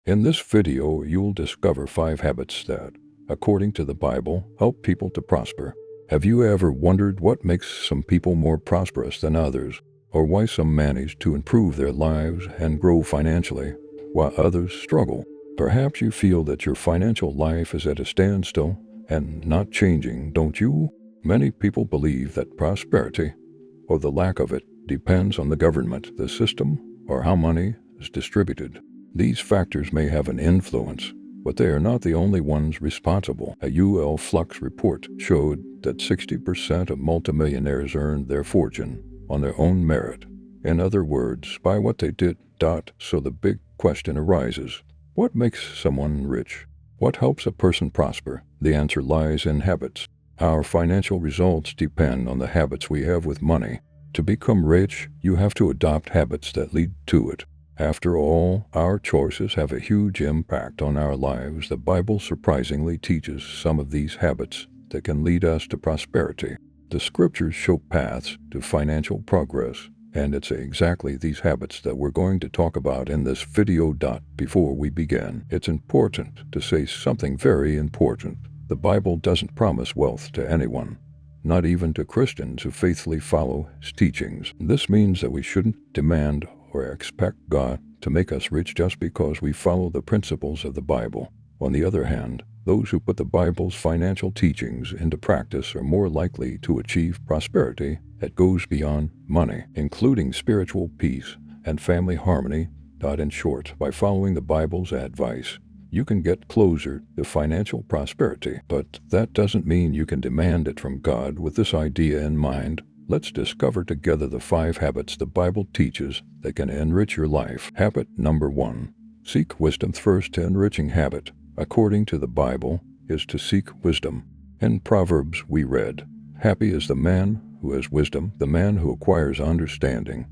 In this video, you'll discover 5 habits that, according to the Bible, help people to prosper. Have you ever wondered what makes some people more prosperous than others, or why some manage to improve their lives and grow financially, while others struggle? Perhaps you feel that your financial life is at a standstill and not changing, don't you? Many people believe that prosperity, or the lack of it, depends on the government, the system, or how money is distributed. These factors may have an influence, but they are not the only ones responsible. A UL Flux report showed that 60% of multimillionaires earned their fortune on their own merit. In other words, by what they did. So the big question arises, what makes someone rich? What helps a person prosper? The answer lies in habits. Our financial results depend on the habits we have with money. To become rich, you have to adopt habits that lead to it. After all, our choices have a huge impact on our lives. The Bible surprisingly teaches some of these habits that can lead us to prosperity. The scriptures show paths to financial progress, and it's exactly these habits that we're going to talk about in this video. Before we begin, it's important to say something very important. The Bible doesn't promise wealth to anyone, not even to Christians who faithfully follow His teachings. This means that we shouldn't demand or expect God to make us rich just because we follow the principles of the Bible. On the other hand, those who put the Bible's financial teachings into practice are more likely to achieve prosperity that goes beyond money, including spiritual peace and family harmony. In short, by following the Bible's advice, you can get closer to financial prosperity, but that doesn't mean you can demand it from God. With this idea in mind, let's discover together the 5 habits the Bible teaches that can enrich your life. Habit number 1. Seek wisdom. First enriching habit, according to the Bible, is to seek wisdom. In Proverbs we read, "Happy is the man who has wisdom, the man who acquires understanding.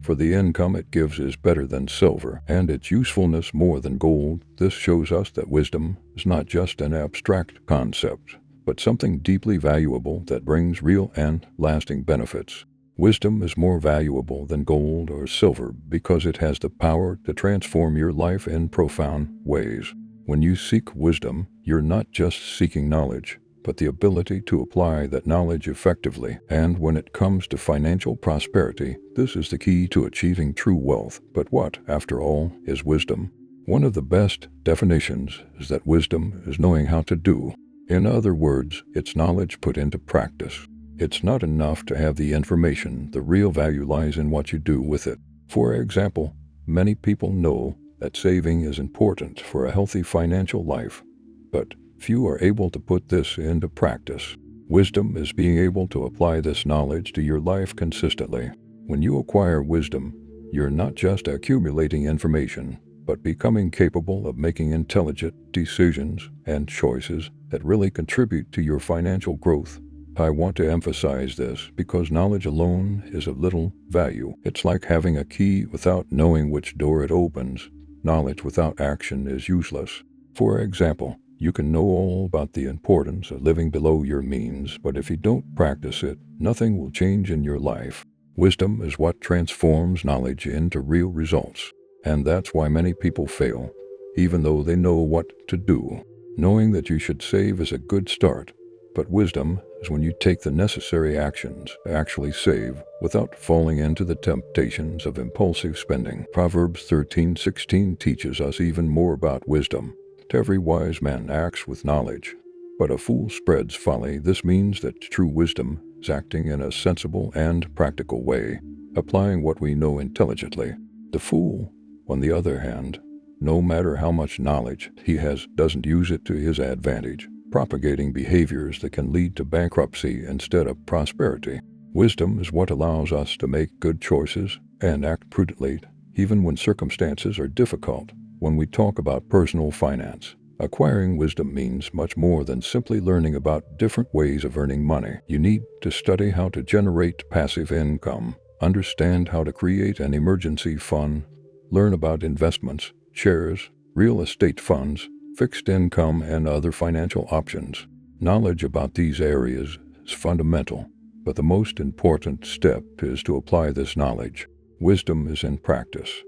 For the income it gives is better than silver, and its usefulness more than gold." This shows us that wisdom is not just an abstract concept, but something deeply valuable that brings real and lasting benefits. Wisdom is more valuable than gold or silver because it has the power to transform your life in profound ways. When you seek wisdom, you're not just seeking knowledge, but the ability to apply that knowledge effectively. And when it comes to financial prosperity, this is the key to achieving true wealth. But what, after all, is wisdom? One of the best definitions is that wisdom is knowing how to do. In other words, it's knowledge put into practice. It's not enough to have the information. The real value lies in what you do with it. For example, many people know that saving is important for a healthy financial life, but few are able to put this into practice. Wisdom is being able to apply this knowledge to your life consistently. When you acquire wisdom, you're not just accumulating information, but becoming capable of making intelligent decisions and choices that really contribute to your financial growth. I want to emphasize this because knowledge alone is of little value. It's like having a key without knowing which door it opens. Knowledge without action is useless. For example, you can know all about the importance of living below your means, but if you don't practice it, nothing will change in your life. Wisdom is what transforms knowledge into real results. And that's why many people fail, even though they know what to do. Knowing that you should save is a good start, but wisdom is when you take the necessary actions to actually save without falling into the temptations of impulsive spending. Proverbs 13:16 teaches us even more about wisdom. "Every wise man acts with knowledge, but a fool spreads folly." This means that true wisdom is acting in a sensible and practical way, applying what we know intelligently. The fool, on the other hand, no matter how much knowledge he has, doesn't use it to his advantage, propagating behaviors that can lead to bankruptcy instead of prosperity. Wisdom is what allows us to make good choices and act prudently, even when circumstances are difficult. When we talk about personal finance, acquiring wisdom means much more than simply learning about different ways of earning money. You need to study how to generate passive income, understand how to create an emergency fund, learn about investments, shares, real estate funds, fixed income, and other financial options. Knowledge about these areas is fundamental, but the most important step is to apply this knowledge. Wisdom is in practice.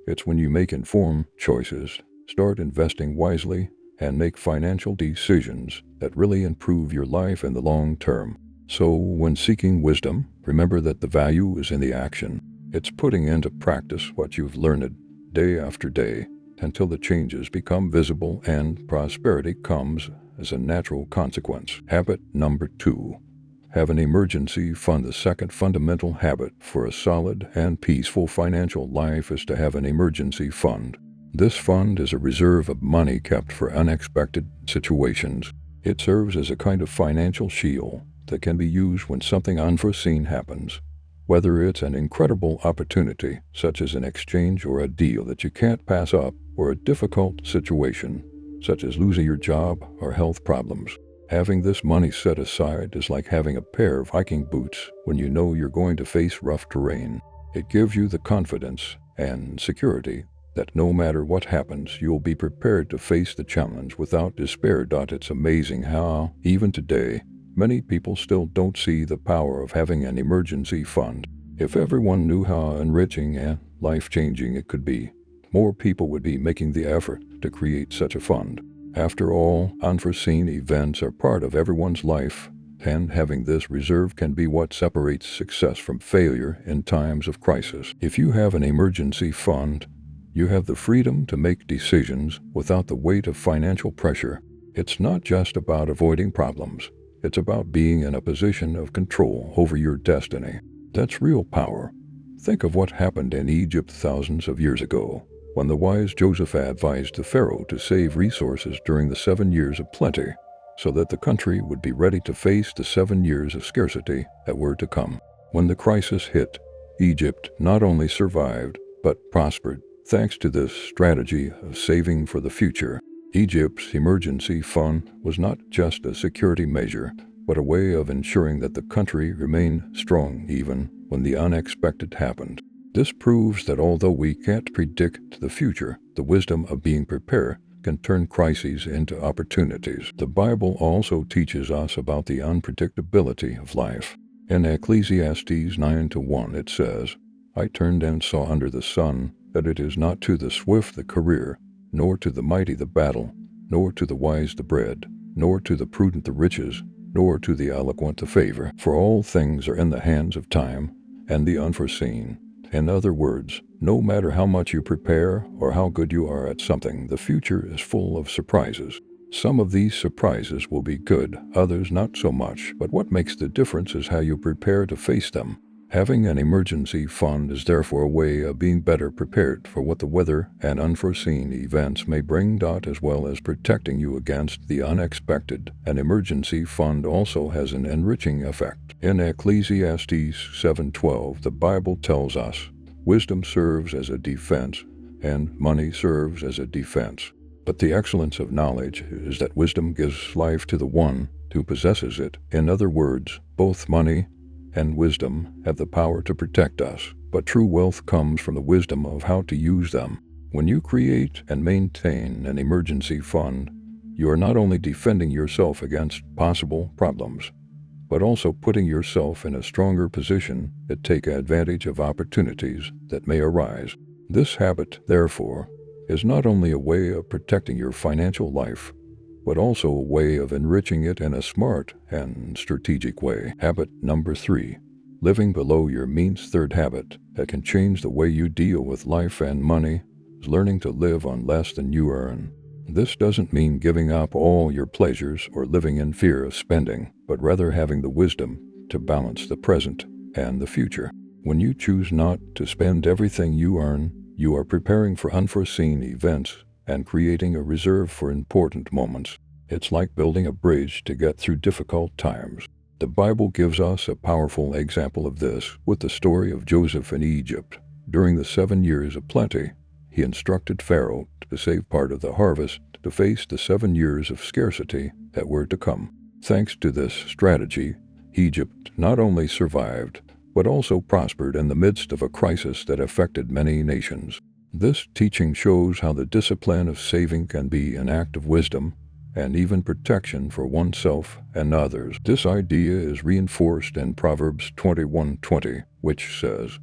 It's when you make informed choices, Start investing wisely and make financial decisions that really improve your life in the long term. So, when seeking wisdom, remember that the value is in the action. It's putting into practice what you've learned day after day until the changes become visible and prosperity comes as a natural consequence. Habit number 2. Have an emergency fund. The second fundamental habit for a solid and peaceful financial life is to have an emergency fund. This fund is a reserve of money kept for unexpected situations. It serves as a kind of financial shield that can be used when something unforeseen happens. Whether it's an incredible opportunity, such as an exchange or a deal that you can't pass up, or a difficult situation, such as losing your job or health problems. Having this money set aside is like having a pair of hiking boots when you know you're going to face rough terrain. It gives you the confidence and security that no matter what happens, you'll be prepared to face the challenge without despair. It's amazing how, even today, many people still don't see the power of having an emergency fund. If everyone knew how enriching and life-changing it could be, more people would be making the effort to create such a fund. After all, unforeseen events are part of everyone's life, and having this reserve can be what separates success from failure in times of crisis. If you have an emergency fund, you have the freedom to make decisions without the weight of financial pressure. It's not just about avoiding problems. It's about being in a position of control over your destiny. That's real power. Think of what happened in Egypt thousands of years ago, when the wise Joseph advised the Pharaoh to save resources during the 7 years of plenty, so that the country would be ready to face the 7 years of scarcity that were to come. When the crisis hit, Egypt not only survived, but prospered, thanks to this strategy of saving for the future. Egypt's emergency fund was not just a security measure, but a way of ensuring that the country remained strong even when the unexpected happened. This proves that although we can't predict the future, the wisdom of being prepared can turn crises into opportunities. The Bible also teaches us about the unpredictability of life. In Ecclesiastes 9:1 it says, "I turned and saw under the sun that it is not to the swift the career, nor to the mighty the battle, nor to the wise the bread, nor to the prudent the riches, nor to the eloquent the favor. For all things are in the hands of time and the unforeseen." In other words, no matter how much you prepare or how good you are at something, the future is full of surprises. Some of these surprises will be good, others not so much, but what makes the difference is how you prepare to face them. Having an emergency fund is therefore a way of being better prepared for what the weather and unforeseen events may bring. As well as protecting you against the unexpected, an emergency fund also has an enriching effect. In Ecclesiastes 7:12, the Bible tells us, "Wisdom serves as a defense, and money serves as a defense. But the excellence of knowledge is that wisdom gives life to the one who possesses it." In other words, both money and wisdom have the power to protect us, but true wealth comes from the wisdom of how to use them. When you create and maintain an emergency fund, you are not only defending yourself against possible problems, but also putting yourself in a stronger position to take advantage of opportunities that may arise. This habit, therefore, is not only a way of protecting your financial life, but also a way of enriching it in a smart and strategic way. Habit number 3. Living below your means. Third habit that can change the way you deal with life and money is learning to live on less than you earn. This doesn't mean giving up all your pleasures or living in fear of spending, but rather having the wisdom to balance the present and the future. When you choose not to spend everything you earn, you are preparing for unforeseen events and creating a reserve for important moments. It's like building a bridge to get through difficult times. The Bible gives us a powerful example of this with the story of Joseph in Egypt. During the 7 years of plenty, he instructed Pharaoh to save part of the harvest to face the 7 years of scarcity that were to come. Thanks to this strategy, Egypt not only survived, but also prospered in the midst of a crisis that affected many nations. This teaching shows how the discipline of saving can be an act of wisdom and even protection for oneself and others. This idea is reinforced in Proverbs 21:20, which says,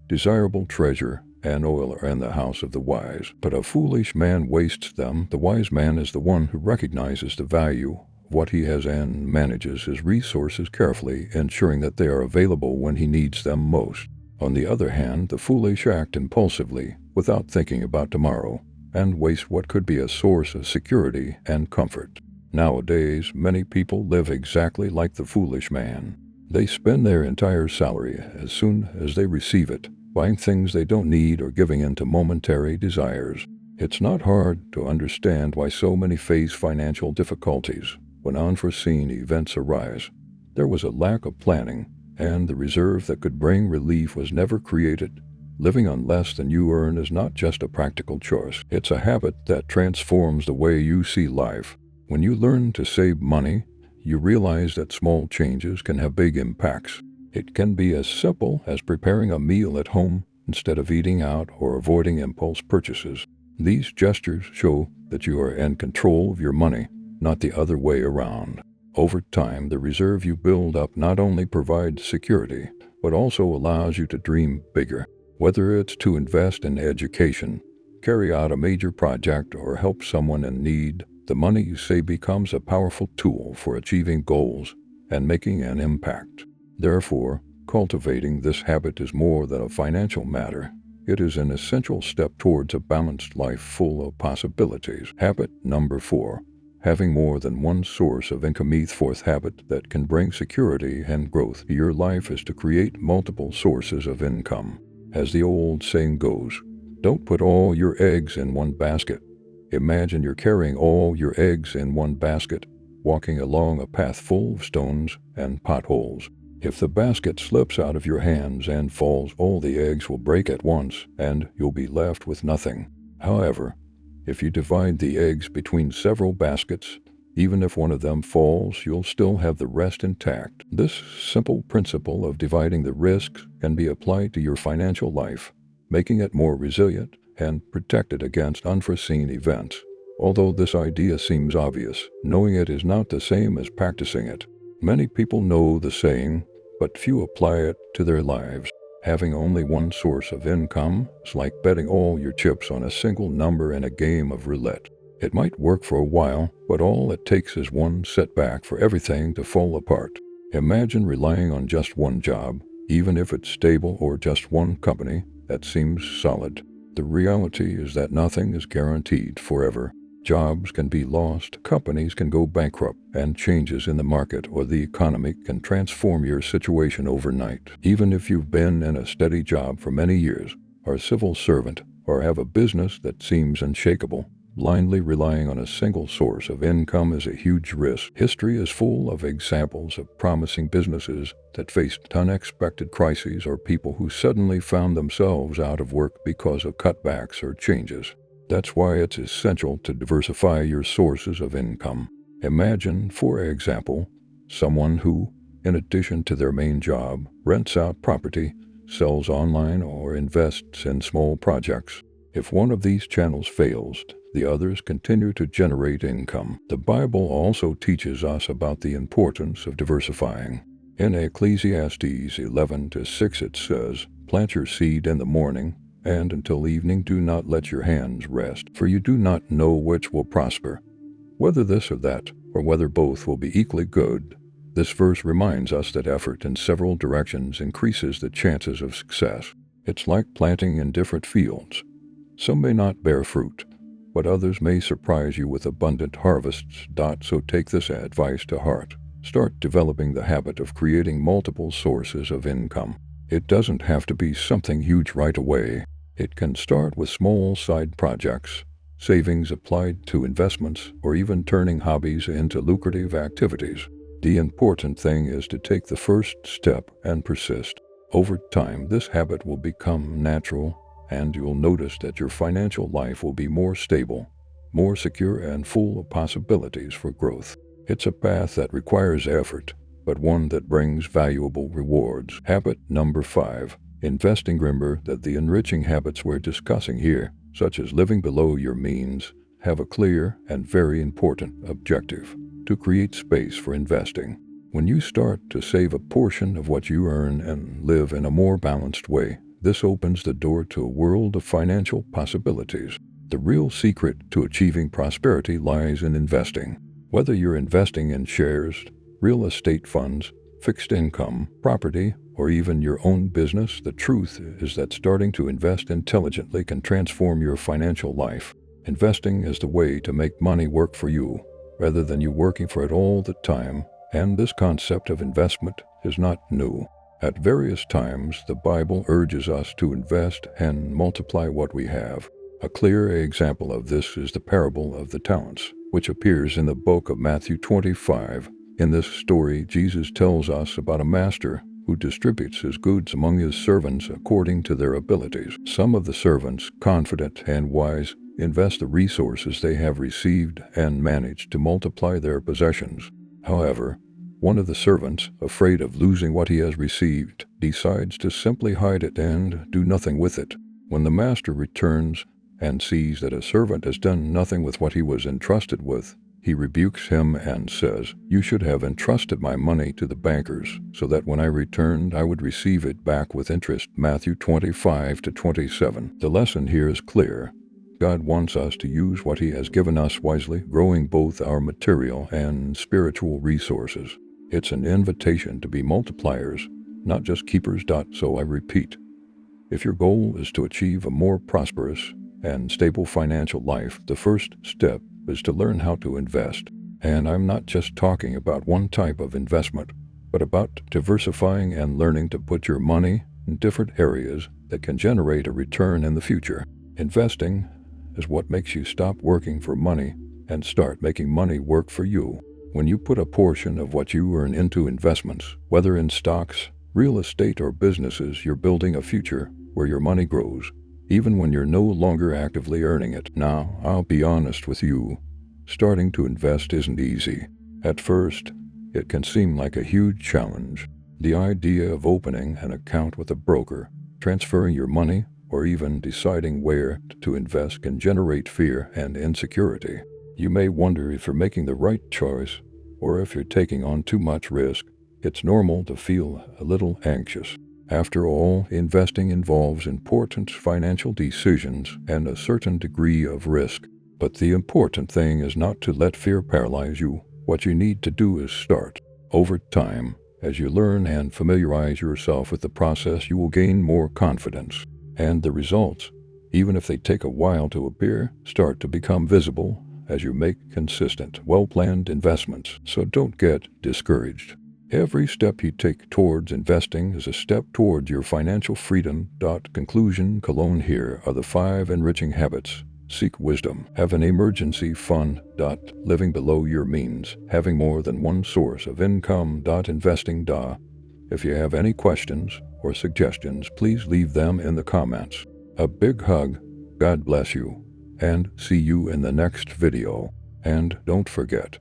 "Desirable treasure and oil are in the house of the wise, but a foolish man wastes them. The wise man is the one who recognizes the value of what he has and manages his resources carefully, ensuring that they are available when he needs them most. On the other hand, the foolish act impulsively, without thinking about tomorrow, and waste what could be a source of security and comfort. Nowadays, many people live exactly like the foolish man. They spend their entire salary as soon as they receive it, buying things they don't need or giving in to momentary desires. It's not hard to understand why so many face financial difficulties when unforeseen events arise. There was a lack of planning, and the reserve that could bring relief was never created. Living on less than you earn is not just a practical choice. It's a habit that transforms the way you see life. When you learn to save money, you realize that small changes can have big impacts. It can be as simple as preparing a meal at home instead of eating out or avoiding impulse purchases. These gestures show that you are in control of your money, not the other way around. Over time, the reserve you build up not only provides security, but also allows you to dream bigger. Whether it's to invest in education, carry out a major project, or help someone in need, the money you save becomes a powerful tool for achieving goals and making an impact. Therefore, cultivating this habit is more than a financial matter. It is an essential step towards a balanced life full of possibilities. Habit number 4. Having more than one source of income. The fourth habit that can bring security and growth to your life is to create multiple sources of income. As the old saying goes, don't put all your eggs in one basket. Imagine you're carrying all your eggs in one basket, walking along a path full of stones and potholes. If the basket slips out of your hands and falls, all the eggs will break at once, and you'll be left with nothing. However, if you divide the eggs between several baskets, even if one of them falls, you'll still have the rest intact. This simple principle of dividing the risks can be applied to your financial life, making it more resilient and protected against unforeseen events. Although this idea seems obvious, knowing it is not the same as practicing it. Many people know the saying, but few apply it to their lives. Having only one source of income is like betting all your chips on a single number in a game of roulette. It might work for a while, but all it takes is one setback for everything to fall apart. Imagine relying on just one job, even if it's stable, or just one company that seems solid. The reality is that nothing is guaranteed forever. Jobs can be lost, companies can go bankrupt, and changes in the market or the economy can transform your situation overnight. Even if you've been in a steady job for many years, are a civil servant, or have a business that seems unshakable, blindly relying on a single source of income is a huge risk. History is full of examples of promising businesses that faced unexpected crises, or people who suddenly found themselves out of work because of cutbacks or changes. That's why it's essential to diversify your sources of income. Imagine, for example, someone who, in addition to their main job, rents out property, sells online, or invests in small projects. If one of these channels fails, the others continue to generate income. The Bible also teaches us about the importance of diversifying. In Ecclesiastes 11:6 it says, "Plant your seed in the morning, and until evening do not let your hands rest, for you do not know which will prosper, whether this or that, or whether both will be equally good." This verse reminds us that effort in several directions increases the chances of success. It's like planting in different fields. Some may not bear fruit, but others may surprise you with abundant harvests. So take this advice to heart. Start developing the habit of creating multiple sources of income. It doesn't have to be something huge right away. It can start with small side projects, savings applied to investments, or even turning hobbies into lucrative activities. The important thing is to take the first step and persist. Over time, this habit will become natural, and you'll notice that your financial life will be more stable, more secure, and full of possibilities for growth. It's a path that requires effort, but one that brings valuable rewards. Habit number 5. Investing. Remember that the enriching habits we're discussing here, such as living below your means, have a clear and very important objective: to create space for investing. When you start to save a portion of what you earn and live in a more balanced way, This opens the door to a world of financial possibilities. The real secret to achieving prosperity lies in investing. Whether you're investing in shares, real estate funds, fixed income, property, or even your own business, the truth is that starting to invest intelligently can transform your financial life. Investing is the way to make money work for you, rather than you working for it all the time, and this concept of investment is not new. At various times, the Bible urges us to invest and multiply what we have. A clear example of this is the parable of the talents, which appears in the book of Matthew 25. In this story, Jesus tells us about a master who distributes his goods among his servants according to their abilities. Some of the servants, confident and wise, invest the resources they have received and manage to multiply their possessions. However, one of the servants, afraid of losing what he has received, decides to simply hide it and do nothing with it. When the master returns and sees that a servant has done nothing with what he was entrusted with, he rebukes him and says, "You should have entrusted my money to the bankers, so that when I returned I would receive it back with interest." Matthew 25-27. The lesson here is clear. God wants us to use what He has given us wisely, growing both our material and spiritual resources. It's an invitation to be multipliers, not just keepers. So I repeat, if your goal is to achieve a more prosperous and stable financial life, the first step is to learn how to invest. And I'm not just talking about one type of investment, but about diversifying and learning to put your money in different areas that can generate a return in the future. Investing is what makes you stop working for money and start making money work for you. When you put a portion of what you earn into investments, whether in stocks, real estate, or businesses, you're building a future where your money grows, even when you're no longer actively earning it. Now, I'll be honest with you, starting to invest isn't easy. At first, it can seem like a huge challenge. The idea of opening an account with a broker, transferring your money, or even deciding where to invest can generate fear and insecurity. You may wonder if you're making the right choice or if you're taking on too much risk. It's normal to feel a little anxious. After all, investing involves important financial decisions and a certain degree of risk. But the important thing is not to let fear paralyze you. What you need to do is start. Over time, as you learn and familiarize yourself with the process, you will gain more confidence. And the results, even if they take a while to appear, start to become visible as you make consistent, well-planned investments. So don't get discouraged. Every step you take towards investing is a step toward your financial freedom. Conclusion. Here are the 5 enriching habits. Seek wisdom. Have an emergency fund. Living below your means. Having more than one source of income. Investing. If you have any questions or suggestions, please leave them in the comments. A big hug. God bless you. And see you in the next video. And don't forget,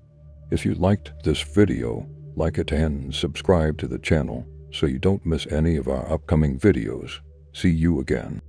if you liked this video, like it and subscribe to the channel so you don't miss any of our upcoming videos. See you again.